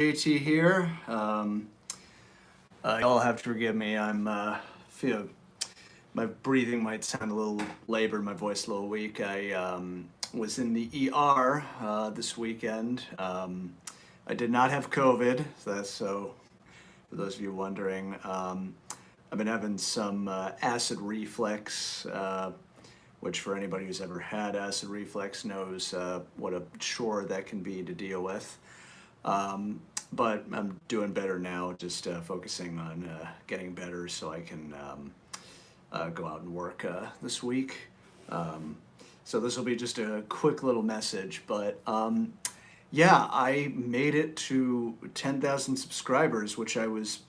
JT here. Y'all have to forgive me. Feel my breathing might sound a little labored, my voice a little weak. I was in the ER this weekend. I did not have COVID, so for those of you wondering. I've been having some acid reflux, which for anybody who's ever had acid reflux knows what a chore that can be to deal with. But I'm doing better now, just focusing on getting better so I can go out and work this week. So this will be just a quick little message, but yeah, I made it to 10,000 subscribers, which I was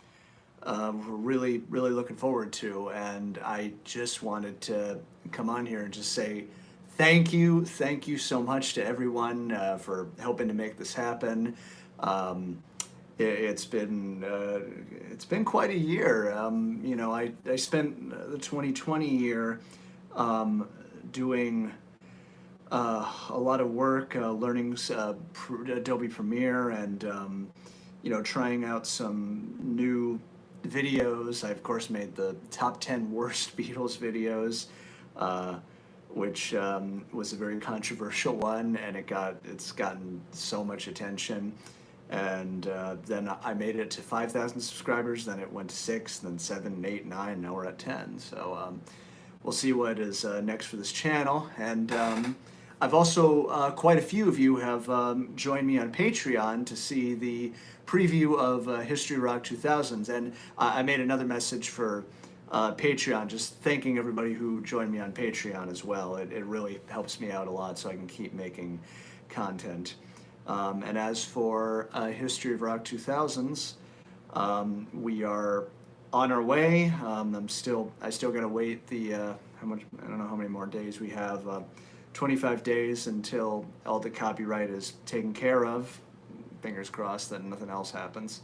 really looking forward to, and I just wanted to come on here and just say thank you so much to everyone for helping to make this happen. It's been quite a year. I spent the 2020 year doing a lot of work, learning Adobe Premiere, and trying out some new videos. I of course made the top 10 worst Beatles videos, which was a very controversial one, and it's gotten so much attention. And then I made it to 5,000 subscribers. Then it went to 6, then 7, 8, 9. Now we're at 10. So we'll see what is next for this channel. And I've also quite a few of you have joined me on Patreon to see the preview of History Rock 2000s. And I made another message for Patreon, just thanking everybody who joined me on Patreon as well. It really helps me out a lot so I can keep making content. And as for History of Rock 2000s, we are on our way. I still gotta wait I don't know how many more days we have. 25 days until all the copyright is taken care of. Fingers crossed that nothing else happens.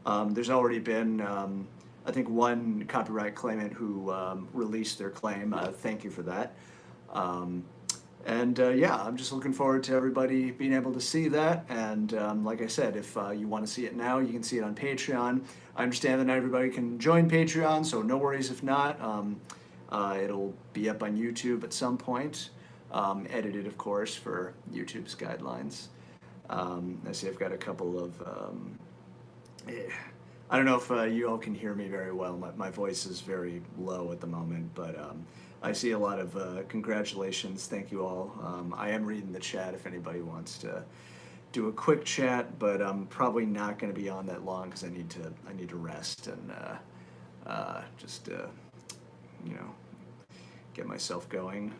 There's already been, I think, one copyright claimant who released their claim. Thank you for that. Yeah, I'm just looking forward to everybody being able to see that. And like I said, if you want to see it now, you can see it on Patreon. I understand that not everybody can join Patreon, so no worries if not. It'll be up on YouTube at some point, edited, of course, for YouTube's guidelines. I see I've got a couple of... I don't know if you all can hear me very well. My voice is very low at the moment, but I see a lot of congratulations. Thank you all. I am reading the chat if anybody wants to do a quick chat, but I'm probably not going to be on that long because I need to rest and just get myself going.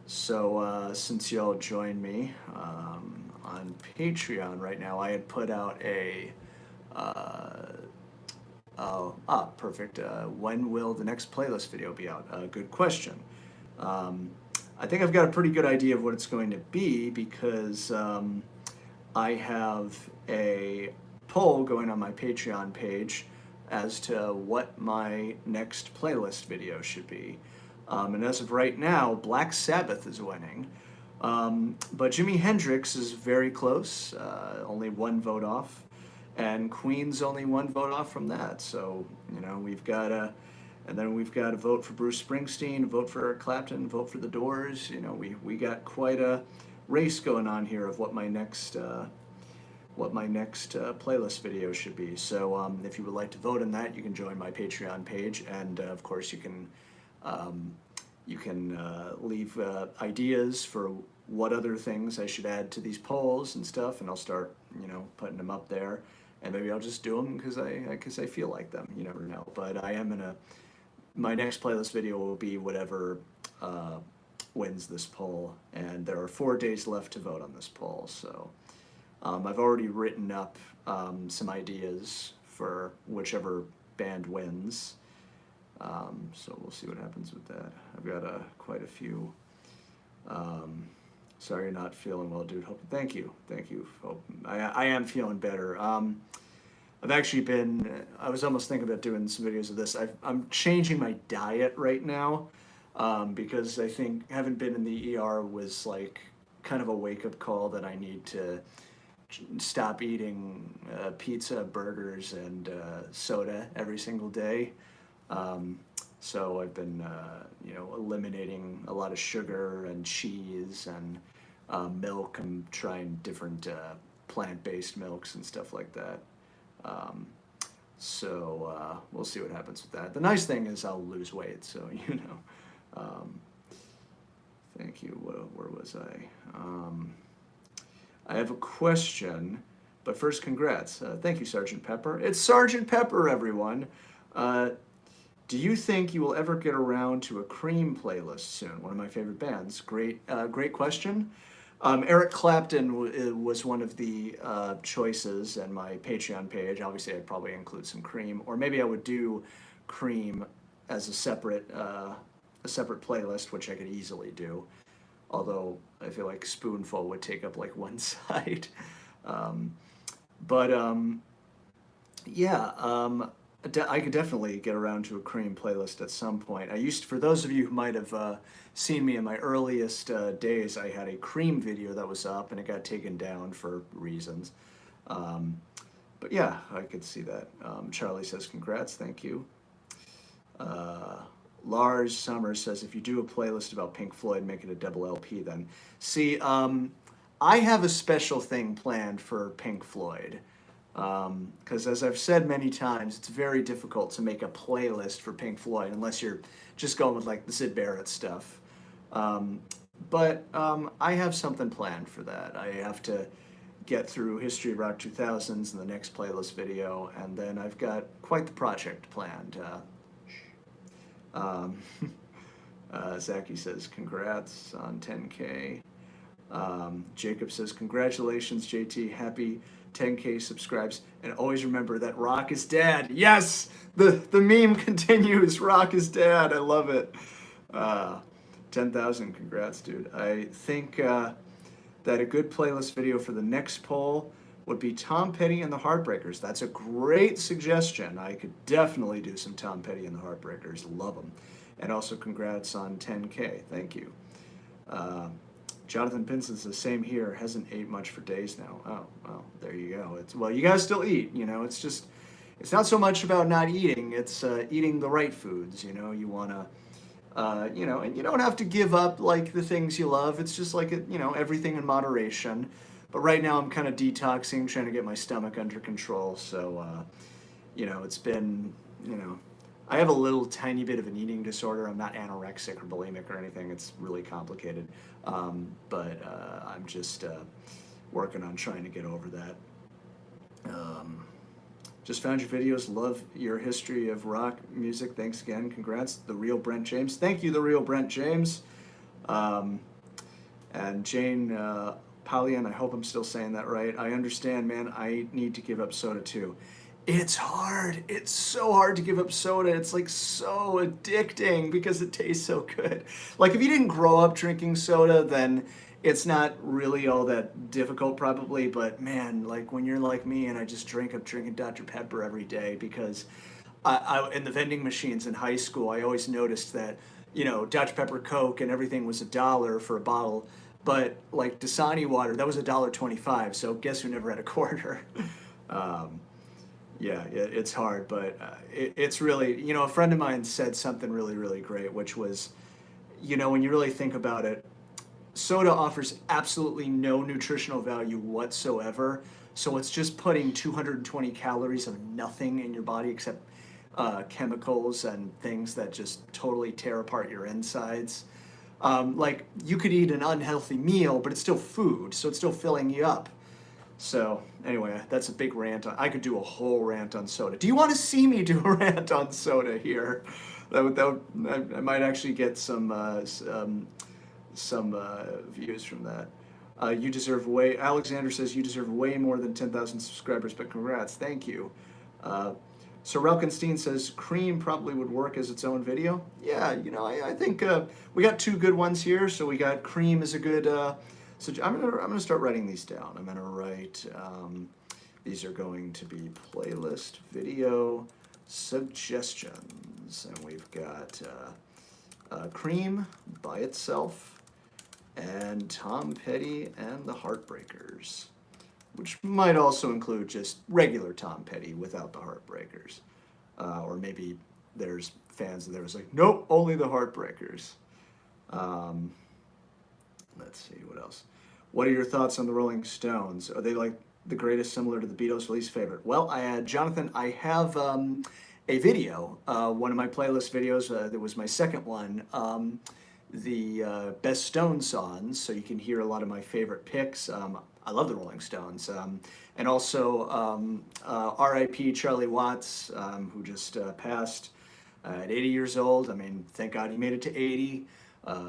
Since y'all joined me on Patreon right now, I had put out a perfect. When will the next playlist video be out? Good question. I think I've got a pretty good idea of what it's going to be because I have a poll going on my Patreon page as to what my next playlist video should be. And as of right now, Black Sabbath is winning. But Jimi Hendrix is very close, only one vote off. And Queen's only one vote off from that. So, we've got and then we've got a vote for Bruce Springsteen, a vote for Eric Clapton, a vote for The Doors. We got quite a race going on here of what my next playlist video should be. So if you would like to vote on that, you can join my Patreon page, and of course you can leave ideas for what other things I should add to these polls and stuff, and I'll start putting them up there, and maybe I'll just do them because I feel like them. You never know. But I am my next playlist video will be whatever wins this poll, and there are 4 days left to vote on this poll. So I've already written up some ideas for whichever band wins. So we'll see what happens with that. I've got quite a few. Sorry you're not feeling well, dude. Thank you. Hope I am feeling better. I've actually I was almost thinking about doing some videos of this. I'm changing my diet right now because I think having been in the ER was like kind of a wake-up call that I need to stop eating pizza, burgers, and soda every single day. So I've been, eliminating a lot of sugar and cheese and milk. I'm trying different plant-based milks and stuff like that. Um, so we'll see what happens with that. The nice thing is I'll lose weight, so Um, thank you. Where was I? I have a question, but first, congrats. Thank you, Sergeant Pepper. It's Sergeant Pepper, everyone. Do you think you will ever get around to a Cream playlist soon? One of my favorite bands. Great question. Eric Clapton was one of the choices in my Patreon page. Obviously, I'd probably include some Cream, or maybe I would do Cream as a separate playlist, which I could easily do. Although I feel like Spoonful would take up like one side. Um, but yeah, I could definitely get around to a Cream playlist at some point. For those of you who might have seen me in my earliest days, I had a Cream video that was up and it got taken down for reasons. But yeah, I could see that. Charlie says, congrats, thank you. Lars Summers says, if you do a playlist about Pink Floyd, make it a double LP then. See, I have a special thing planned for Pink Floyd. Because as I've said many times, it's very difficult to make a playlist for Pink Floyd unless you're just going with like the Syd Barrett stuff. But I have something planned for that. I have to get through History of Rock 2000s in the next playlist video, and then I've got quite the project planned. Zaki says, congrats on 10K. Jacob says, congratulations, JT. Happy 10K subscribes. And always remember that Rock is dead. Yes! The meme continues. Rock is dead. I love it. 10,000. Congrats, dude. I think that a good playlist video for the next poll would be Tom Petty and the Heartbreakers. That's a great suggestion. I could definitely do some Tom Petty and the Heartbreakers. Love them. And also congrats on 10K. Thank you. Jonathan Pinson says, same here. Hasn't ate much for days now. Oh, well, there you go. Well, you guys still eat, It's just, it's not so much about not eating. It's eating the right foods, You want to, and you don't have to give up, like, the things you love. It's just like, everything in moderation. But right now I'm kind of detoxing, trying to get my stomach under control. So, it's been, I have a little tiny bit of an eating disorder. I'm not anorexic or bulimic or anything. It's really complicated. But I'm just working on trying to get over that. Just found your videos. Love your history of rock music. Thanks again. Congrats. The Real Brent James. Thank you, The Real Brent James. And Jane Pallian, I hope I'm still saying that right. I understand, man. I need to give up soda too. It's hard. It's so hard to give up soda. It's like so addicting because it tastes so good. Like if you didn't grow up drinking soda, then it's not really all that difficult probably. But man, like when you're like me and I just I'm drinking Dr. Pepper every day because in the vending machines in high school, I always noticed that, Dr. Pepper, Coke and everything was $1 for a bottle. But like Dasani water, that was $1.25. So guess who never had a quarter? Yeah, it's hard, but it's really, a friend of mine said something really, really great, which was, when you really think about it, soda offers absolutely no nutritional value whatsoever. So it's just putting 220 calories of nothing in your body except chemicals and things that just totally tear apart your insides. Like you could eat an unhealthy meal, but it's still food, so it's still filling you up. So anyway, that's a big rant. I could do a whole rant on soda. Do you want to see me do a rant on soda here? I might actually get some views from that. You deserve way. Alexander says you deserve way more than 10,000 subscribers, but congrats, thank you. So Relkenstein says Cream probably would work as its own video. Yeah, I think we got two good ones here. So we got Cream is a good. So I'm gonna start writing these down. I'm gonna write. These are going to be playlist video suggestions, and we've got Cream by itself, and Tom Petty and the Heartbreakers. which might also include just regular Tom Petty without the Heartbreakers. Or maybe there's fans and there's like, nope, only the Heartbreakers. Um, let's see, what else? What are your thoughts on the Rolling Stones? Are they like the greatest, similar to the Beatles' least favorite? Well, Jonathan, I have a video, one of my playlist videos. That was my second one. The best Stones songs, so you can hear a lot of my favorite picks. I love the Rolling Stones, and also R.I.P. Charlie Watts, who just passed at 80 years old. I mean, thank God he made it to 80.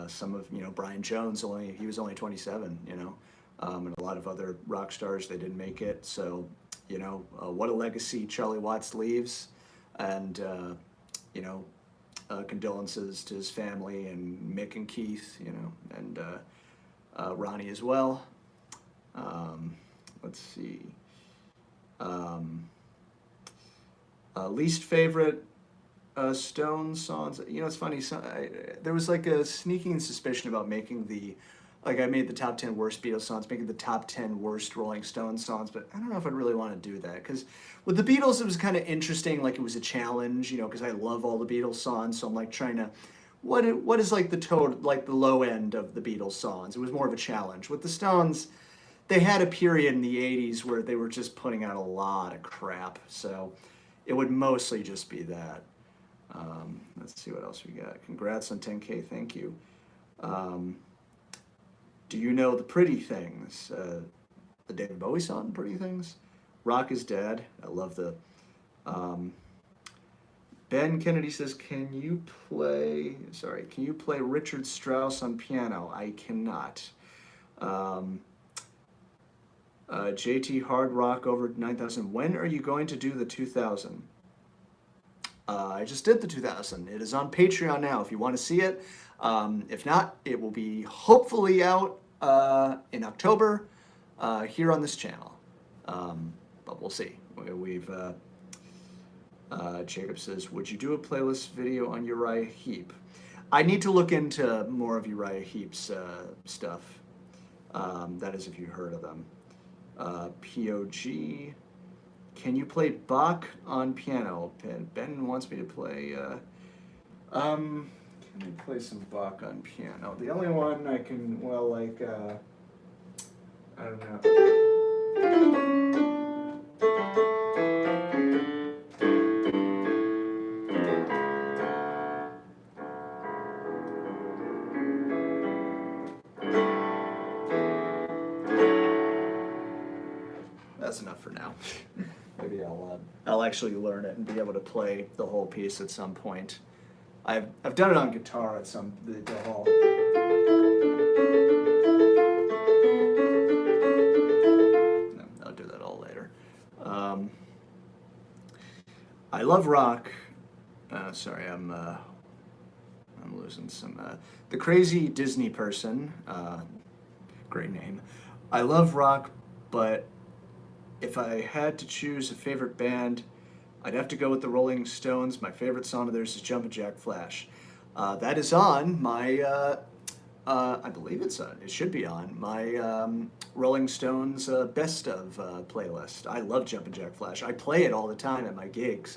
Some of Brian Jones he was only 27. And a lot of other rock stars, they didn't make it. So what a legacy Charlie Watts leaves, and condolences to his family and Mick and Keith, and Ronnie as well. Let's see. Least favorite Stones songs. It's funny. There was like a sneaking suspicion about I made the top 10 worst Beatles songs, making the top 10 worst Rolling Stones songs, but I don't know if I'd really want to do that, because with the Beatles, it was kind of interesting, like it was a challenge, because I love all the Beatles songs, so I'm like trying to, what is like the low end of the Beatles songs? It was more of a challenge. With the Stones, they had a period in the 80s where they were just putting out a lot of crap, so it would mostly just be that. Let's see what else we got. Congrats on 10K, thank you. Do you know the Pretty Things? The David Bowie song, Pretty Things? Rock is Dead. I love the... Ben Kennedy says, can you play Richard Strauss on piano? I cannot. JT Hard Rock over 9,000. When are you going to do the 2,000? I just did the 2,000. It is on Patreon now if you want to see it. If not, it will be hopefully out in October here on this channel. But we'll see. Jacob says, would you do a playlist video on Uriah Heep? I need to look into more of Uriah Heep's stuff. That is, if you heard of them. POG. Can you play Bach on piano? Ben wants me to play... can I play some Bach on piano? The only one I can, I don't know. That's enough for now. Maybe I'll actually learn it and be able to play the whole piece at some point. I've done it on guitar at the whole. No, I'll do that all later. I love rock. Sorry, I'm losing some. The Crazy Disney Person. Great name. I love rock, but if I had to choose a favorite band, I'd have to go with the Rolling Stones. My favorite song of theirs is Jumpin' Jack Flash. That is on my, I believe it should be on my Rolling Stones best of playlist. I love Jumpin' Jack Flash. I play it all the time at my gigs.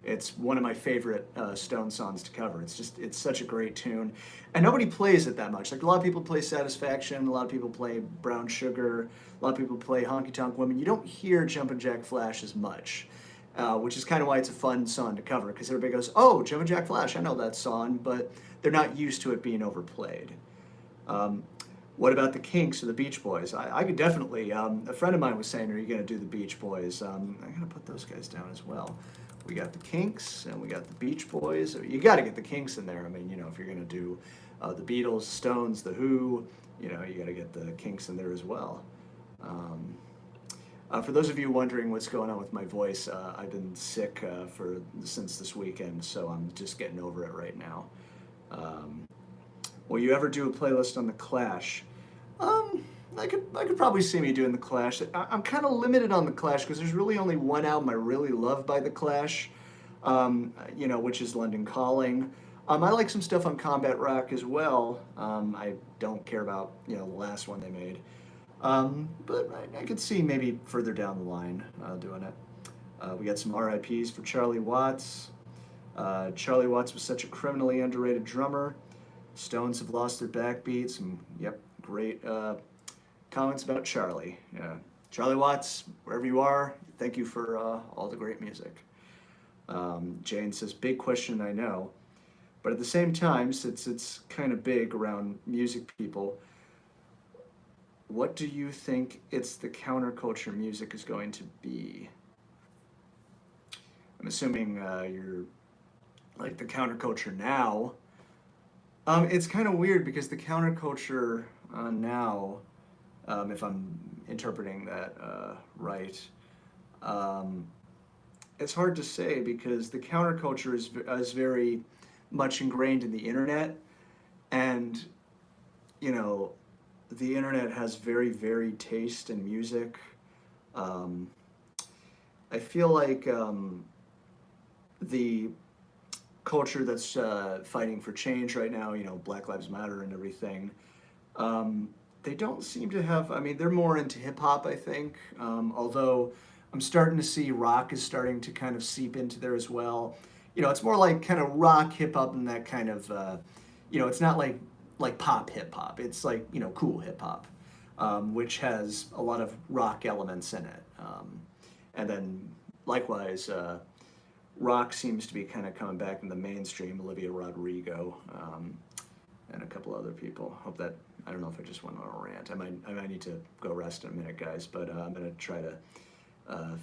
It's one of my favorite Stone songs to cover. It's such a great tune. And nobody plays it that much. Like a lot of people play Satisfaction, a lot of people play Brown Sugar, a lot of people play Honky Tonk Women. You don't hear Jumpin' Jack Flash as much, which is kind of why it's a fun song to cover, because everybody goes, oh, Jumpin' Jack Flash, I know that song, but they're not used to it being overplayed. What about the Kinks or the Beach Boys? I could definitely, a friend of mine was saying, are you going to do the Beach Boys? I'm going to put those guys down as well. We got the Kinks and we got the Beach Boys. You got to get the Kinks in there. I mean, if you're going to do the Beatles, Stones, The Who, you got to get the Kinks in there as well. For those of you wondering what's going on with my voice, I've been sick since this weekend, so I'm just getting over it right now. Will you ever do a playlist on The Clash? I could probably see me doing The Clash. I'm kind of limited on The Clash because there's really only one album I really love by The Clash, which is London Calling. I like some stuff on Combat Rock as well. I don't care about the last one they made. But I could see maybe further down the line doing it. We got some RIPs for Charlie Watts. Charlie Watts was such a criminally underrated drummer. Stones have lost their backbeat. Some, yep, great comments about Charlie. Yeah. Charlie Watts, wherever you are, thank you for all the great music. Jane says, big question, I know. But at the same time, since it's kind of big around music people, what do you think it's the counterculture music is going to be? I'm assuming you're like the counterculture now. It's kind of weird because the counterculture now, if I'm interpreting that right, it's hard to say because the counterculture is very much ingrained in the internet, and you know, the internet has very varied taste in music. I feel like the culture that's fighting for change right now, you know, Black Lives Matter and everything, they don't seem to have, I mean, they're more into hip hop, I think, although I'm starting to see rock is starting to kind of seep into there as well. You know, it's more like kind of rock hip hop and that kind of, you know, it's not like pop hip hop. It's like, you know, cool hip hop, which has a lot of rock elements in it. And then likewise, rock seems to be kind of coming back in the mainstream. Olivia Rodrigo and a couple other people. Hope that, I don't know if I just went on a rant. I might need to go rest in a minute, guys, but I'm going to try to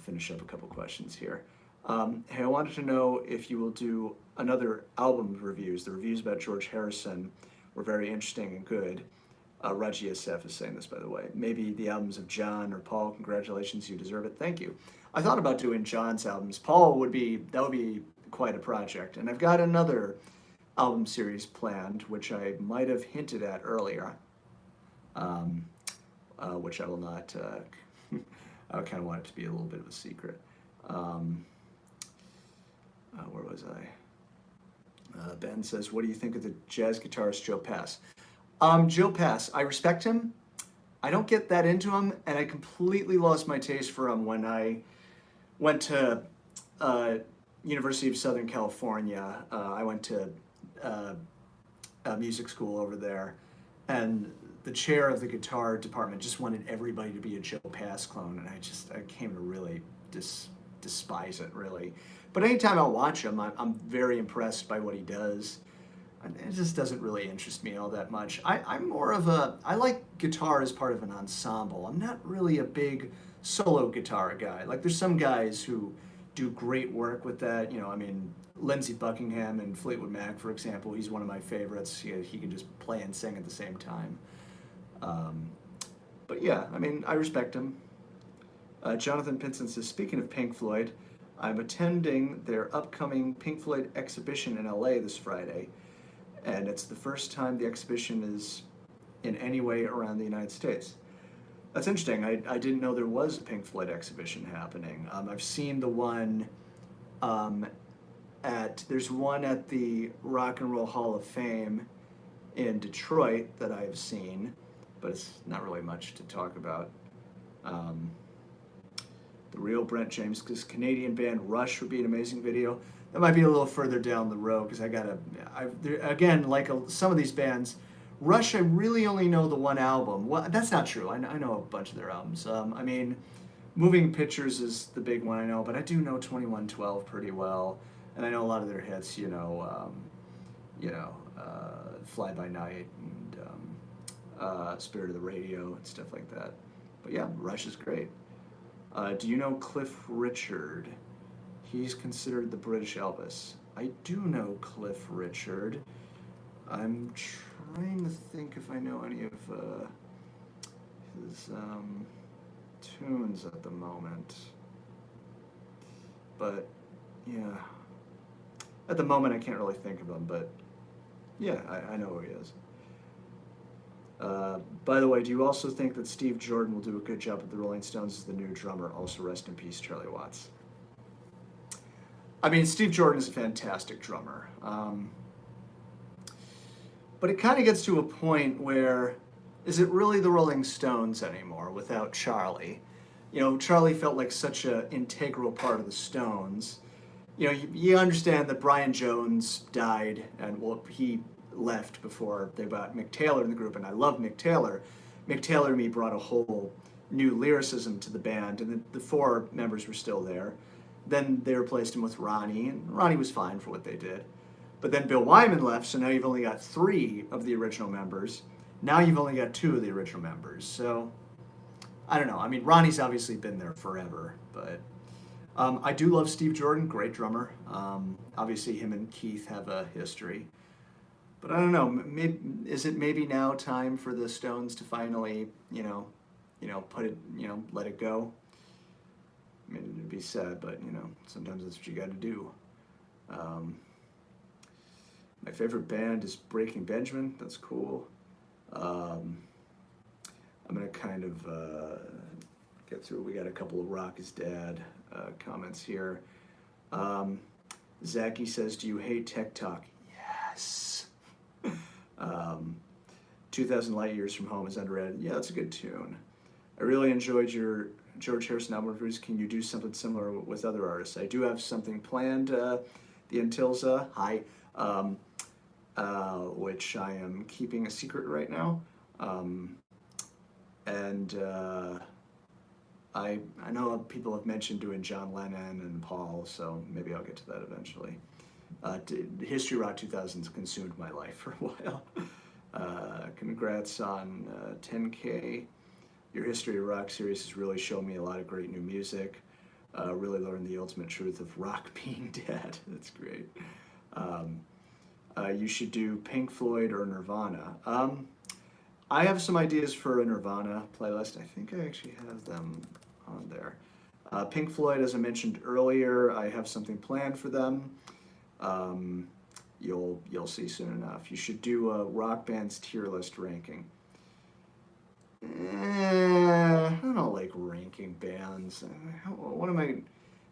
finish up a couple questions here. Hey, I wanted to know if you will do another album reviews. The reviews about George Harrison were very interesting and good. Raji SF is saying this, by the way. Maybe the albums of John or Paul. Congratulations, you deserve it. Thank you. I thought about doing John's albums. Paul would be quite a project. And I've got another album series planned, which I might have hinted at earlier, which I will not. I kind of want it to be a little bit of a secret. Where was I? Ben says, what do you think of the jazz guitarist Joe Pass? Joe Pass, I respect him. I don't get that into him, and I completely lost my taste for him when I went to University of Southern California. I went to music school over there, and the chair of the guitar department just wanted everybody to be a Joe Pass clone, and I came to really despise it, really. But anytime I watch him, I'm very impressed by what he does. It just doesn't really interest me all that much. I'm more of I like guitar as part of an ensemble. I'm not really a big solo guitar guy. Like there's some guys who do great work with that. You know, I mean, Lindsey Buckingham and Fleetwood Mac, for example, he's one of my favorites. He can just play and sing at the same time. But yeah, I mean, I respect him. Jonathan Pinson says, speaking of Pink Floyd, I'm attending their upcoming Pink Floyd exhibition in LA this Friday, and it's the first time the exhibition is in any way around the United States. That's interesting. I didn't know there was a Pink Floyd exhibition happening. I've seen the one there's one at the Rock and Roll Hall of Fame in Detroit that I've seen, but it's not really much to talk about. The real Brent James, because Canadian band Rush would be an amazing video. That might be a little further down the road because again, like some of these bands, Rush, I really only know the one album. Well, that's not true. I know a bunch of their albums. I mean, Moving Pictures is the big one I know, but I do know 2112 pretty well, and I know a lot of their hits. Fly By Night and Spirit of the Radio and stuff like that. But yeah, Rush is great. Do you know Cliff Richard? He's considered the British Elvis. I do know Cliff Richard. I'm trying to think if I know any of his tunes at the moment. But yeah, at the moment I can't really think of him. But yeah, I know who he is. By the way, do you also think that Steve Jordan will do a good job with the Rolling Stones as the new drummer? Also, rest in peace, Charlie Watts. I mean, Steve Jordan is a fantastic drummer. But it kind of gets to a point where, is it really the Rolling Stones anymore? anymore without Charlie. You know, Charlie felt like such an integral part of the Stones. You know, you understand that Brian Jones died, and well, he left before they got Mick Taylor in the group, and I love Mick Taylor. Mick Taylor to me brought a whole new lyricism to the band, and the four members were still there. Then they replaced him with Ronnie, and Ronnie was fine for what they did. But then Bill Wyman left, so now you've only got 3 of the original members. Now you've only got 2 of the original members. So, I don't know. I mean, Ronnie's obviously been there forever, but I do love Steve Jordan, great drummer. Obviously, him and Keith have a history. But I don't know. Maybe, is it maybe now time for the Stones to finally, put it, let it go? I mean, it'd be sad, but sometimes that's what you got to do. My favorite band is Breaking Benjamin. That's cool. I'm gonna kind of get through. We got a couple of Rock is Dad comments here. Zachy says, "Do you hate Tech Talk?" Yes. 2,000 Light Years from Home is underrated. Yeah, that's a good tune. I really enjoyed your George Harrison album reviews. Can you do something similar with other artists? I do have something planned. The Antilza, hi, which I am keeping a secret right now. I know people have mentioned doing John Lennon and Paul, so maybe I'll get to that eventually. History Rock 2000s consumed my life for a while. Congrats on 10K. Your History of Rock series has really shown me a lot of great new music. Really learned the ultimate truth of rock being dead. That's great. You should do Pink Floyd or Nirvana. I have some ideas for a Nirvana playlist. I think I actually have them on there. Pink Floyd, as I mentioned earlier, I have something planned for them. You'll see soon enough. You should do a rock band's tier list ranking. I don't like ranking bands. What am I?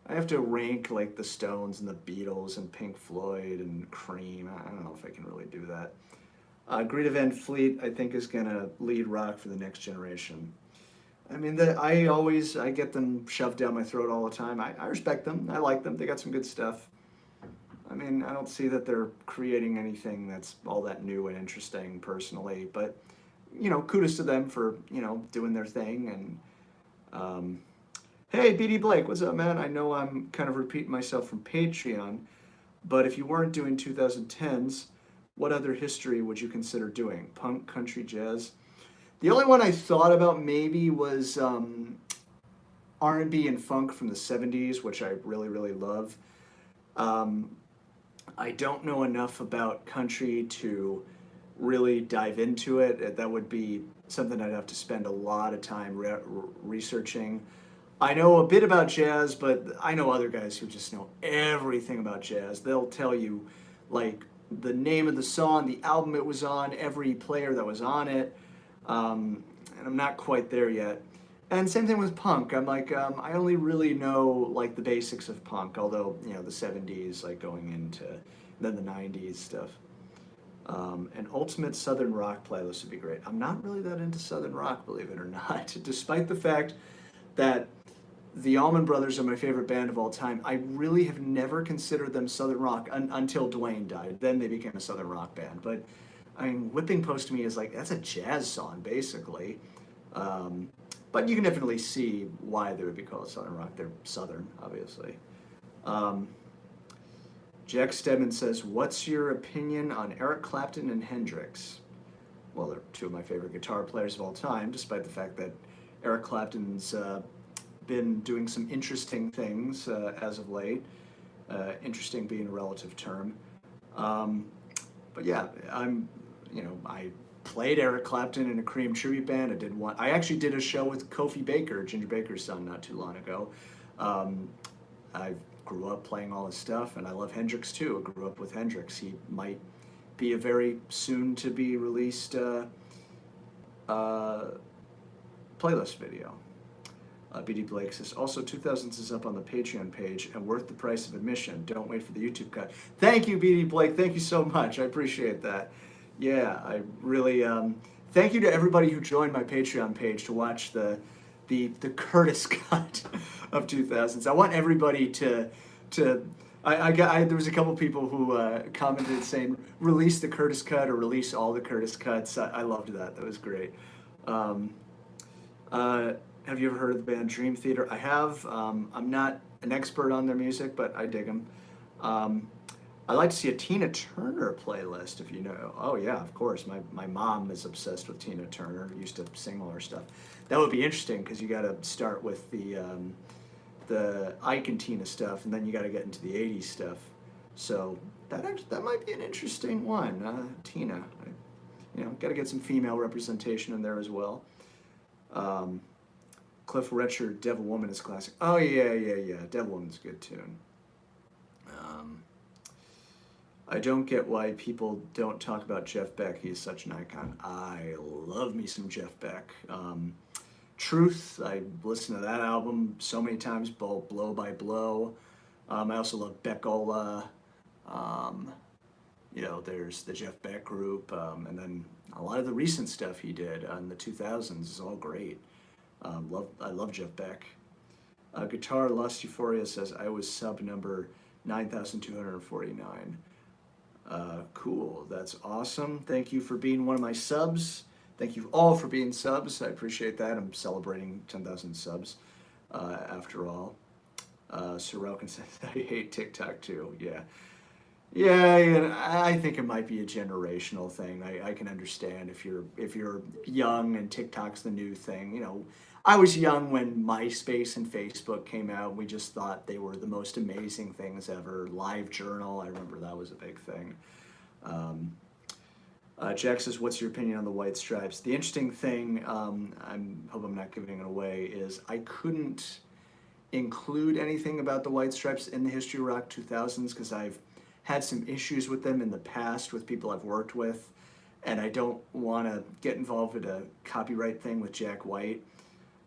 I have to rank like the Stones and the Beatles and Pink Floyd and Cream. I don't know if I can really do that. Greta Van Fleet, I think, is gonna lead rock for the next generation. I mean, I get them shoved down my throat all the time. I respect them. I like them. They got some good stuff. I mean, I don't see that they're creating anything that's all that new and interesting personally, but kudos to them for doing their thing. And hey, BD Blake, what's up, man? I know I'm kind of repeating myself from Patreon, but if you weren't doing 2010s, what other history would you consider doing? Punk, country, jazz? The only one I thought about maybe was R&B and funk from the 70s, which I really, really love. I don't know enough about country to really dive into it. That would be something I'd have to spend a lot of time researching. I know a bit about jazz, but I know other guys who just know everything about jazz. They'll tell you like the name of the song, the album it was on, every player that was on it, and I'm not quite there yet. And same thing with punk. I'm like, I only really know like the basics of punk, although the 70s, like going into then the 90s stuff. An ultimate Southern rock playlist would be great. I'm not really that into Southern rock, believe it or not, despite the fact that the Allman Brothers are my favorite band of all time. I really have never considered them Southern rock until Dwayne died. Then they became a Southern rock band. But I mean, Whipping Post to me is like, that's a jazz song, basically. But you can definitely see why they would be called Southern rock. They're Southern, obviously. Jack Stedman says, what's your opinion on Eric Clapton and Hendrix? Well, they're 2 of my favorite guitar players of all time, despite the fact that Eric Clapton's been doing some interesting things as of late. Interesting being a relative term. But yeah, I played Eric Clapton in a Cream tribute band. I actually did a show with Kofi Baker, Ginger Baker's son, not too long ago. I grew up playing all his stuff, and I love Hendrix too. I grew up with Hendrix. He might be a very soon-to-be released playlist video. BD Blake says, also 2000s is up on the Patreon page and worth the price of admission. Don't wait for the YouTube cut. Thank you, BD Blake. Thank you so much. I appreciate that. Yeah, I really, thank you to everybody who joined my Patreon page to watch the Curtis cut of 2000s. I want everybody to there was a couple people who commented saying release the Curtis cut or release all the Curtis cuts. I loved that. That was great. Um, have you ever heard of the band Dream Theater? I have. I'm not an expert on their music, but I dig them. I'd like to see a Tina Turner playlist, if you know. Oh yeah, of course. My mom is obsessed with Tina Turner. Used to sing all her stuff. That would be interesting because you got to start with the Ike and Tina stuff, and then you got to get into the '80s stuff. So that might be an interesting one. Tina, got to get some female representation in there as well. Cliff Richard, Devil Woman is classic. Oh yeah. Devil Woman's a good tune. I don't get why people don't talk about Jeff Beck. He's such an icon. I love me some Jeff Beck. Truth, I listened to that album so many times, blow by blow. I also love Beckola. There's the Jeff Beck group, and then a lot of the recent stuff he did in the 2000s is all great. I love Jeff Beck. Guitar Lost Euphoria says, I was sub number 9,249. Cool, that's awesome. Thank you for being one of my subs. Thank you all for being subs. I appreciate that. I'm celebrating 10,000 subs after all. Sorokin says, I hate TikTok too. Yeah, I think it might be a generational thing. I can understand if you're young and TikTok's the new thing. I was young when MySpace and Facebook came out. We just thought they were the most amazing things ever. LiveJournal, I remember that was a big thing. Jack says, what's your opinion on the White Stripes? The interesting thing, I hope I'm not giving it away, is I couldn't include anything about the White Stripes in the History of Rock 2000s because I've had some issues with them in the past with people I've worked with, and I don't want to get involved with a copyright thing with Jack White.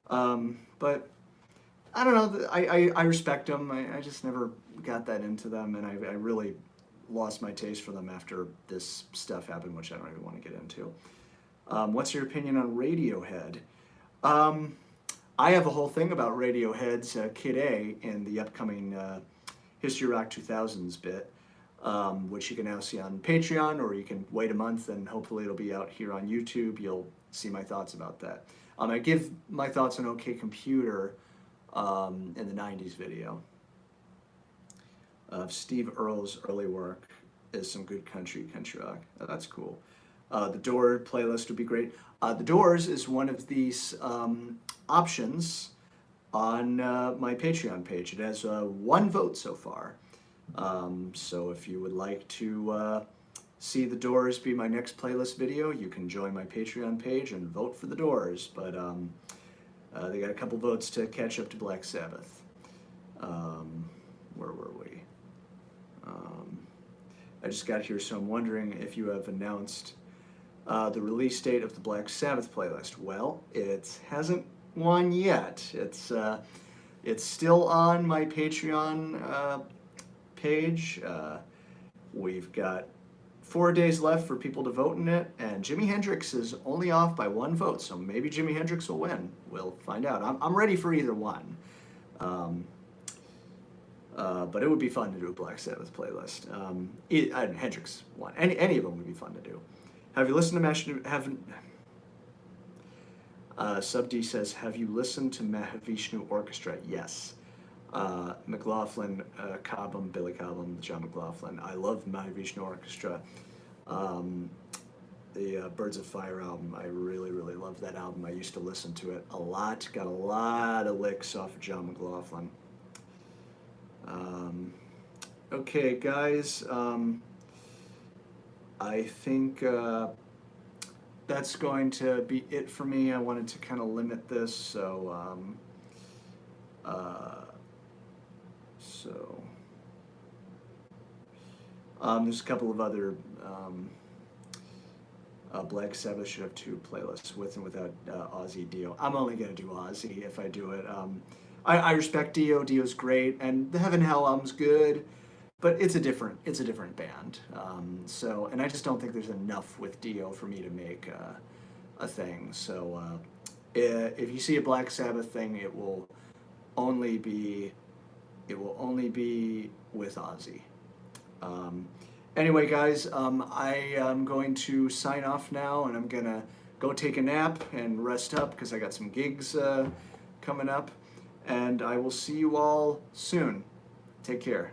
But I don't know, I respect them. I just never got that into them, and I really lost my taste for them after this stuff happened, which I don't even want to get into. What's your opinion on Radiohead? I have a whole thing about Radiohead's Kid A in the upcoming History of Rock 2000s bit, which you can now see on Patreon, or you can wait a month and hopefully it'll be out here on YouTube. You'll see my thoughts about that. I give my thoughts on OK Computer in the 90s video. Steve Earle's early work is some good country rock. That's cool. The Doors playlist would be great. The Doors is one of these options on my Patreon page. It has 1 vote so far. So if you would like to see the Doors be my next playlist video, you can join my Patreon page and vote for the Doors. But they got a couple votes to catch up to Black Sabbath. Where were we? I just got here, so I'm wondering if you have announced the release date of the Black Sabbath playlist. Well, it hasn't won yet. It's still on my Patreon page. We've got 4 days left for people to vote in it, and Jimi Hendrix is only off by 1 vote, so maybe Jimi Hendrix will win. We'll find out. I'm ready for either one. But it would be fun to do a Black Sabbath playlist. Hendrix one. Any of them would be fun to do. Have you listened to Sub D says, have you listened to Mahavishnu Orchestra? Yes. McLaughlin, Cobham, Billy Cobham, John McLaughlin. I love Mahavishnu Orchestra. The Birds of Fire album, I really, really love that album. I used to listen to it a lot. Got a lot of licks off of John McLaughlin. Okay, guys, I think that's going to be it for me. I wanted to kind of limit this, so there's a couple of other Black Sabbath should have 2 playlists, with and without Ozzy Dio. I'm only going to do Ozzy if I do it. I respect Dio. Dio's great, and the Heaven Hell album's good, but it's a different band. And I just don't think there's enough with Dio for me to make a thing. So if you see a Black Sabbath thing, only be it will only be with Ozzy. Anyway, guys, I am going to sign off now, and I'm gonna go take a nap and rest up because I got some gigs coming up, and I will see you all soon. Take care.